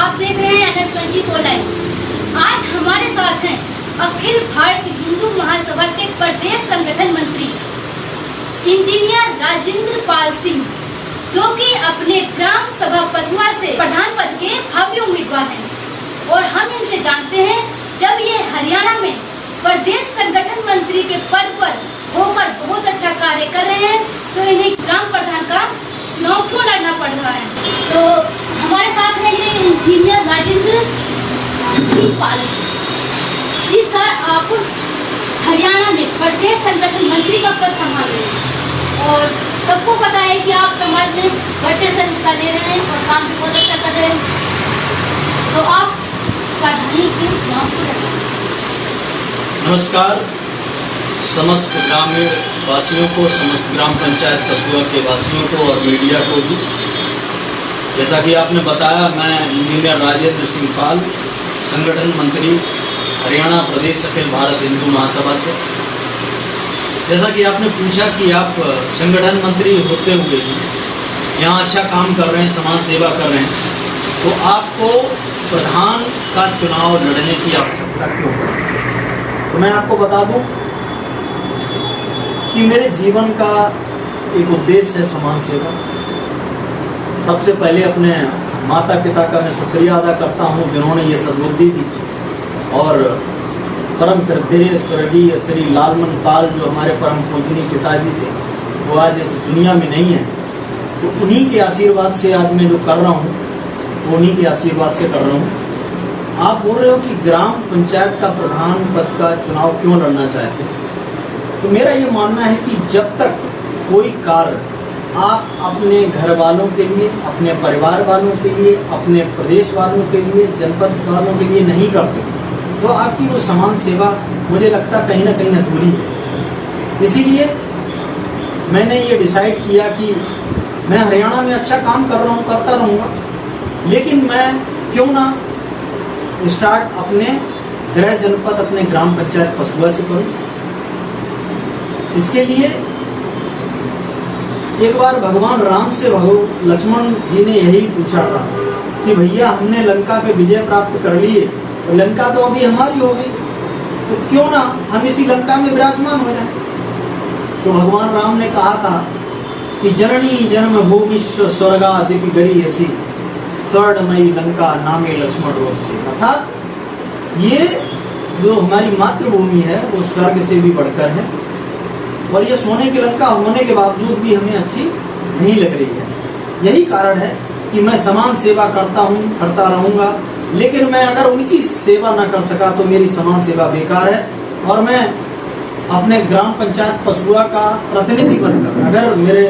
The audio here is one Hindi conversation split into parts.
आप देख रहे हैं NS24 लाइव। आज हमारे साथ हैं अखिल भारतीय हिंदू महासभा के प्रदेश संगठन मंत्री इंजीनियर राजेंद्र पाल सिंह, जो कि अपने ग्राम सभा पसुआ से प्रधान पद के भावी उम्मीदवार हैं। और हम इनसे जानते हैं, जब ये हरियाणा में प्रदेश संगठन मंत्री के पद पर होकर बहुत अच्छा कार्य कर रहे हैं, तो इन्हें ग्राम प्रधान का चुनाव क्यों लड़ना पड़ रहा है। तो हमारे साथ है ये इंजीनियर राजेंद्र सिंह पाल जी। सर, आप हरियाणा में प्रदेश संगठन मंत्री का पद संभाल रहे हैं और सबको पता है कि आप समाज में बढ़ चढ़कर हिस्सा ले रहे हैं और काम भी बहुत अच्छा कर रहे हैं। तो आप प्रधानी के चुनाव को लड़ना चाहते हैं। नमस्कार समस्त ग्रामीण वासियों को, समस्त ग्राम पंचायत कसूआ के वासियों को और मीडिया को भी। जैसा कि आपने बताया, मैं इंजीनियर राजेंद्र सिंह पाल, संगठन मंत्री हरियाणा प्रदेश अखिल भारत हिंदू महासभा से। जैसा कि आपने पूछा कि आप संगठन मंत्री होते हुए यहाँ अच्छा काम कर रहे हैं, समाज सेवा कर रहे हैं, तो आपको प्रधान का चुनाव लड़ने की आवश्यकता क्यों है। तो मैं आपको बता दूं कि मेरे जीवन का एक उद्देश्य है समाज सेवा। सबसे पहले अपने माता पिता का मैं शुक्रिया अदा करता हूं, जिन्होंने ये सद्बुद्धि दी। और परम श्रद्धेय स्वर्गीय श्री लालमन पाल, जो हमारे परम पूजनीय पिताजी थे, वो आज इस दुनिया में नहीं है। तो उन्हीं के आशीर्वाद से आज मैं जो कर रहा हूँ, वो उन्हीं के आशीर्वाद से कर रहा हूँ। आप बोल रहे हो कि ग्राम पंचायत का प्रधान पद का चुनाव क्यों लड़ना चाहते हैं। तो मेरा ये मानना है कि जब तक कोई कार्य आप अपने घर वालों के लिए, अपने परिवार वालों के लिए, अपने प्रदेश वालों के लिए, जनपद वालों के लिए नहीं करते, तो आपकी वो समाज सेवा मुझे लगता कहीं ना कहीं अधूरी है। इसीलिए मैंने ये डिसाइड किया कि मैं हरियाणा में अच्छा काम कर रहा हूँ, करता रहूँगा, लेकिन मैं क्यों ना स्टार्ट अपने गृह जनपद, अपने ग्राम पंचायत कसूआ से करूँ। इसके लिए एक बार भगवान राम से लक्ष्मण जी ने यही पूछा था कि भैया, हमने लंका पे विजय प्राप्त कर लिए, तो लंका तो अभी हमारी हो गई, तो क्यों ना हम इसी लंका में विराजमान हो जाएं। तो भगवान राम ने कहा था कि जननी जन्म भूमि स्वर्गादिपि गरीयसी स्वर्णमयी लंका नामे लक्ष्मण रोचते। अर्थात ये जो हमारी मातृभूमि है वो स्वर्ग से भी बढ़कर है, और ये सोने की लंका होने के बावजूद भी हमें अच्छी नहीं लग रही है। यही कारण है कि मैं समाज सेवा करता हूँ, करता रहूंगा, लेकिन मैं अगर उनकी सेवा ना कर सका तो मेरी समाज सेवा बेकार है। और मैं अपने ग्राम पंचायत कसूआ का प्रतिनिधि बनकर, अगर मेरे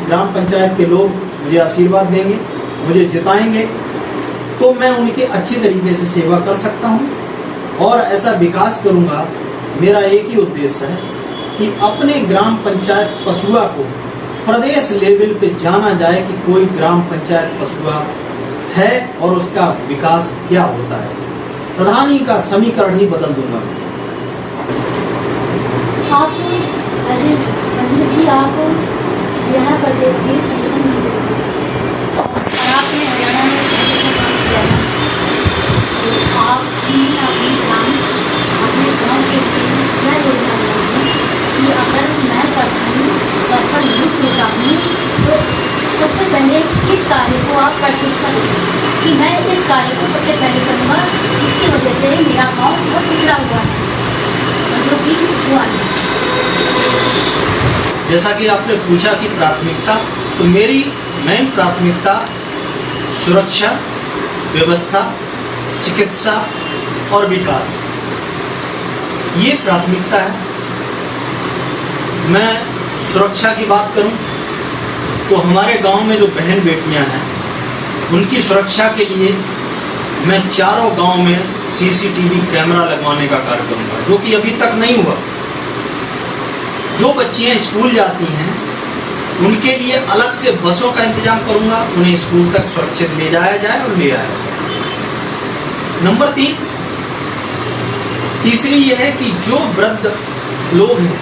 ग्राम पंचायत के लोग मुझे आशीर्वाद देंगे, मुझे जिताएंगे, तो मैं उनकी अच्छी तरीके से सेवा कर सकता हूँ और ऐसा विकास करूंगा। मेरा एक ही उद्देश्य है कि अपने ग्राम पंचायत कसूआ को प्रदेश लेवल पे जाना जाए कि कोई ग्राम पंचायत कसूआ है और उसका विकास क्या होता है। प्रधानी का समीकरण ही बदल दूंगा। आप हरियाणा प्रदेश के संगठन मंत्री और आपने हरियाणा में काम किया है, तो आप अपने ग्राम, अपने गाँव के क्या योजना बनाएंगे कि अगर मैं प्रधानी पद पर नियुक्त होता हूँ, तो सबसे पहले किस कार्य को आप प्राथमिकता देंगे कि मैं इस कार्य को सबसे पहले करूँगा, जिसकी वजह से मेरा गांव बहुत पिछड़ा हुआ है, जो कि हुआ है। जैसा कि आपने पूछा कि प्राथमिकता, तो मेरी मेन प्राथमिकता सुरक्षा, व्यवस्था, चिकित्सा और विकास, ये प्राथमिकता है। मैं सुरक्षा की बात करूं तो हमारे गांव में जो बहन बेटियां हैं, उनकी सुरक्षा के लिए मैं चारों गांव में CCTV कैमरा लगवाने का कार्य करूंगा, जो कि अभी तक नहीं हुआ। जो बच्चियां स्कूल जाती हैं, उनके लिए अलग से बसों का इंतजाम करूंगा, उन्हें स्कूल तक सुरक्षित ले जाया जाए और ले आया जाए। नंबर 3, तीसरी यह है कि जो वृद्ध लोग हैं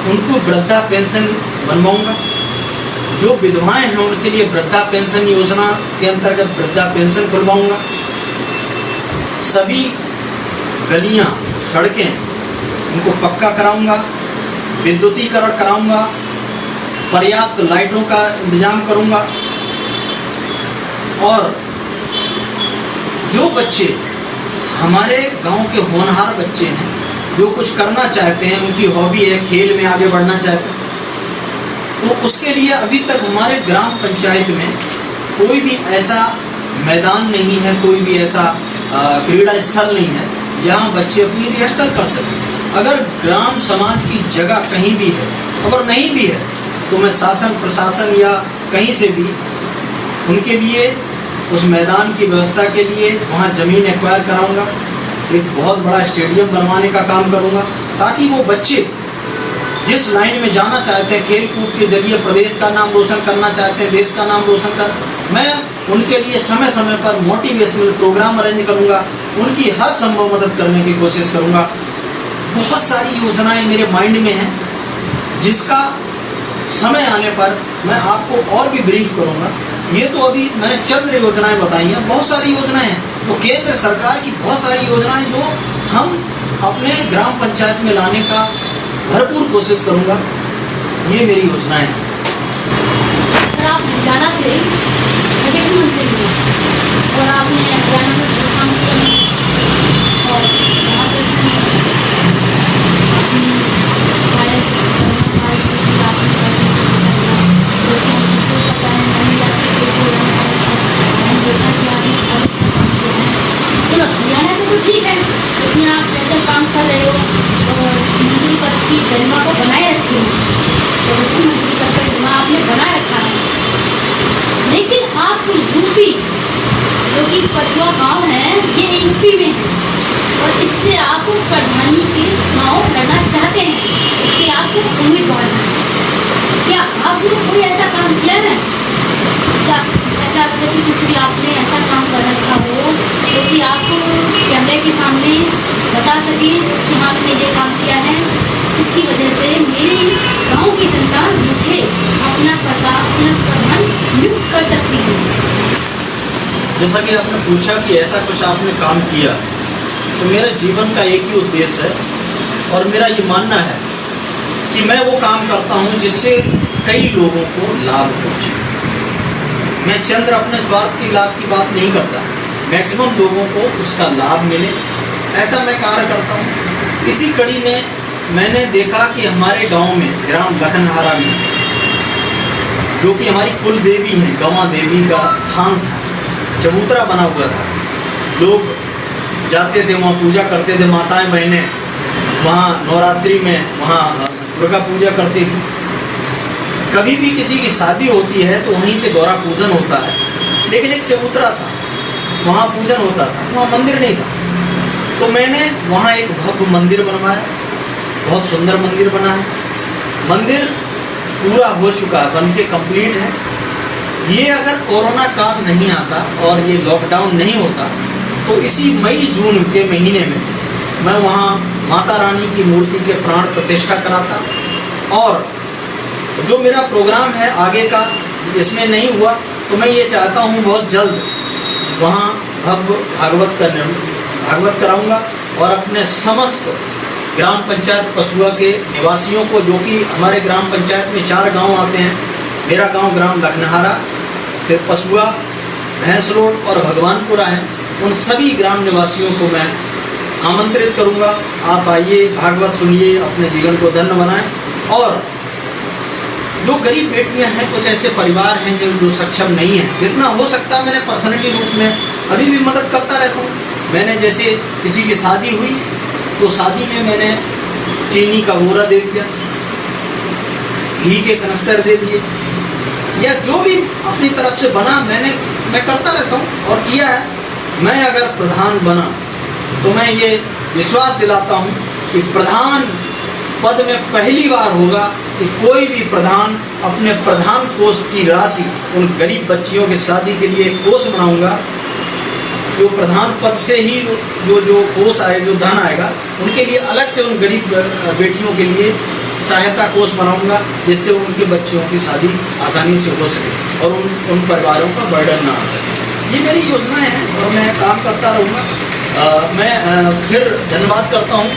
उनको वृद्धा पेंशन बनवाऊंगा। जो विधवाएं हैं उनके लिए वृद्धा पेंशन योजना के अंतर्गत वृद्धा पेंशन खुलवाऊंगा। सभी गलियां, सड़कें उनको पक्का कराऊंगा, विद्युतीकरण कराऊंगा, पर्याप्त लाइटों का इंतजाम करूंगा। और जो बच्चे हमारे गांव के होनहार बच्चे हैं, जो कुछ करना चाहते हैं, उनकी हॉबी है, खेल में आगे बढ़ना चाहते हैं, तो उसके लिए अभी तक हमारे ग्राम पंचायत में कोई भी ऐसा मैदान नहीं है, कोई भी ऐसा क्रीड़ा स्थल नहीं है जहां बच्चे अपनी रिहर्सल कर सकें। अगर ग्राम समाज की जगह कहीं भी है, अगर नहीं भी है, तो मैं शासन प्रशासन या कहीं से भी उनके लिए उस मैदान की व्यवस्था के लिए वहाँ जमीन एक्वायर कराऊंगा। एक बहुत बड़ा स्टेडियम बनवाने का काम करूंगा, ताकि वो बच्चे जिस लाइन में जाना चाहते हैं, खेल कूद के जरिए प्रदेश का नाम रोशन करना चाहते हैं, देश का नाम रोशन कर, मैं उनके लिए समय समय पर मोटिवेशनल प्रोग्राम अरेंज करूंगा, उनकी हर संभव मदद करने की कोशिश करूंगा। बहुत सारी योजनाएं मेरे माइंड में हैं, जिसका समय आने पर मैं आपको और भी ब्रीफ करूंगा। ये तो अभी मैंने चंद योजनाएं बताई हैं, बहुत सारी योजनाएं हैं, तो केंद्र सरकार की बहुत सारी योजनाएं जो हम अपने ग्राम पंचायत में लाने का भरपूर कोशिश करूंगा। ये मेरी योजनाएं हैं। आप हरियाणा से संगठन मंत्री हैं और आपने हरियाणा में काम किया और वहाँ पर चलो हरियाणा में तो ठीक है, उसमें आप बेहतर काम कर रहे हो और मंत्री पद की गरिमा को बनाए रखे हो, तो मंत्री पद का गरिमा आपने बनाए रखा है। लेकिन आप यूपी, जो कि पछुआ गांव है, ये यूपी में है और इससे आप प्रधानी के चुनाव लड़ना चाहते हैं, इसके आप उम्मीदवार हैं। क्या आपने कोई ऐसा काम किया है, क्या ऐसा मतलब कि कुछ भी आपने ऐसा काम कर रखा हो जो कि आप कैमरे के सामने बता सके कि हाँ आपने ये काम किया है, इसकी वजह से मेरी गांव की जनता मुझे अपना प्रधान नियुक्त कर सकती है? जैसा कि आपने पूछा कि ऐसा कुछ आपने काम किया, तो मेरे जीवन का एक ही उद्देश्य है और मेरा ये मानना है कि मैं वो काम करता हूँ जिससे कई लोगों को लाभ पहुँचे। मैं चंद्र अपने स्वार्थ की लाभ की बात नहीं करता, मैक्सिमम लोगों को उसका लाभ मिले, ऐसा मैं कार्य करता हूँ। इसी कड़ी में मैंने देखा कि हमारे गांव में, ग्राम लखनहारा में, जो कि हमारी कुल देवी हैं, गवा देवी का थान था, चबूतरा बना हुआ था, लोग जाते थे वहाँ पूजा करते थे, माताएं बहनें वहाँ नवरात्रि में वहाँ दुर्गा पूजा करती थी। कभी भी किसी की शादी होती है तो वहीं से गौरा पूजन होता है, लेकिन एक चबूतरा था, वहाँ पूजन होता था, वहाँ मंदिर नहीं था। तो मैंने वहाँ एक भव्य मंदिर बनवाया, बहुत सुंदर मंदिर बना है। मंदिर पूरा हो चुका है, बन के कंप्लीट है। ये अगर कोरोना काल नहीं आता और ये लॉकडाउन नहीं होता तो इसी मई जून के महीने में मैं वहाँ माता रानी की मूर्ति के प्राण प्रतिष्ठा कराता। और जो मेरा प्रोग्राम है आगे का, इसमें नहीं हुआ तो मैं ये चाहता हूँ बहुत जल्द वहाँ भव्य भागवत कराऊंगा और अपने समस्त ग्राम पंचायत पसुआ के निवासियों को, जो कि हमारे ग्राम पंचायत में 4 गांव आते हैं, मेरा गांव ग्राम लखनहारा, फिर पसुआ, भैंसरोड और भगवानपुरा है, उन सभी ग्राम निवासियों को मैं आमंत्रित करूंगा, आप आइए, भागवत सुनिए, अपने जीवन को धन्य बनाएं। और जो गरीब बेटियां हैं, कुछ ऐसे परिवार हैं जो सक्षम नहीं हैं, जितना हो सकता है मैंने पर्सनली रूप में अभी भी मदद करता रहता हूँ। मैंने जैसे किसी की शादी हुई तो शादी में मैंने चीनी का बोरा दे दिया, घी के कनस्तर दे दिए, या जो भी अपनी तरफ से बना मैं करता रहता हूँ और किया है। मैं अगर प्रधान बना तो मैं ये विश्वास दिलाता हूँ कि प्रधान पद में पहली बार होगा कि कोई भी प्रधान अपने प्रधान कोष की राशि उन गरीब बच्चियों की शादी के लिए एक कोष बनाऊंगा, जो प्रधान पद से ही जो कोष आए, जो धन आएगा, उनके लिए अलग से उन गरीब बेटियों के लिए सहायता कोष बनाऊंगा, जिससे उनके बच्चों की शादी आसानी से हो सके और उन परिवारों पर बर्डन ना आ सके। ये मेरी योजनाएं हैं और मैं काम करता रहूँगा। मैं फिर धन्यवाद करता हूँ